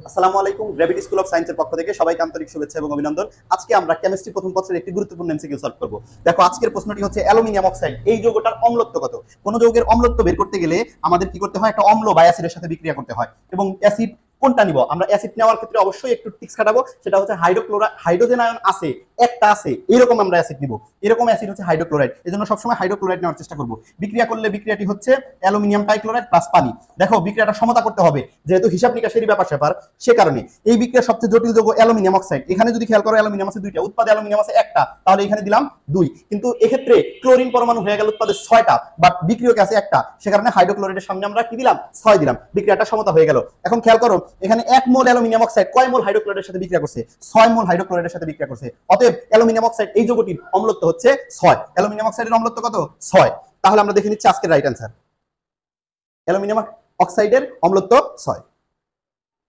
আসসালামু আলাইকুম। Gravity school of সায়েন্সের পক্ষ থেকে সবাইকে আন্তরিক শুভেচ্ছা এবং অভিনন্দন। আজকে আমরা কেমিস্ট্রি প্রথম পত্রের একটি গুরুত্বপূর্ণ এমসিকিউ সলভ করব। দেখো, আজকের প্রশ্নটি হচ্ছে অ্যালুমিনিয়াম অক্সাইড এই যৌগটার অম্লত্ব কত। কোন যৌগের অম্লত্ব বের করতে গেলে আমাদের কি করতে হয়? একটা অম্ল বা অ্যাসিডের সাথে বিক্রিয়া করতে হয়। এবং অ্যাসিড কোনটা নিব? আমরা অ্যাসিড নেওয়ার ক্ষেত্রে অবশ্যই একটু টিক্স খাটাবো, সেটা হচ্ছে হাইড্রোজেন আয়ন আছে, একটা আছে, এরকম আমরা অ্যাসিড নিব। এরকম অ্যাসিড হচ্ছে হাইড্রোক্লোরাইড, এজন্য সবসময় হাইড্রোক্লোরাইড নেওয়ার চেষ্টা করব। বিক্রিয়া করলে বিক্রিয়াটি হচ্ছে অ্যালুমিনিয়াম টাইক্লোরাইড প্লাস পানি। দেখো, বিক্রিয়াটা সমতা করতে হবে, যেহেতু হিসাব নিকাশেরই ব্যাপার স্যাপার, সে কারণে এই বিক্রিয়ার সবচেয়ে জটিল যৌগ অ্যালুমিনিয়াম অক্সাইড। এখানে যদি খেয়াল করো, অ্যালুমিনিয়াম আছে দুইটা, উৎপাদে অ্যালুমিনিয়াম আছে একটা, তাহলে এখানে দিলাম দুই। কিন্তু এক্ষেত্রে ক্লোরিন পরমাণু হয়ে গেল উৎপাদে ছয়টা, বাট বিক্রিয়কে আছে একটা, সে কারণে হাইড্রোক্লোরাইডের সামনে আমরা কি দিলাম? 6 দিলাম। বিক্রিয়াটা সমতা হয়ে গেল। এখন খেয়াল করো, এখানে 1 মোল অ্যালুমিনিয়াম অক্সাইড কয় মোল হাইড্রোক্লোরাইডের সাথে বিক্রিয়া করছে? 6 মোল হাইড্রোক্লোরাইডের সাথে বিক্রিয়া করছে। অতএব অ্যালুমিনিয়াম অক্সাইড এই যৌগটির অম্লত্ব হচ্ছে 6। অ্যালুমিনিয়াম অক্সাইডের অম্লত্ব কত? 6। তাহলে আমরা দেখে নিচ্ছি আজকের রাইট অ্যান্সার। অ্যালুমিনিয়াম অক্সাইডের অম্লত্ব 6।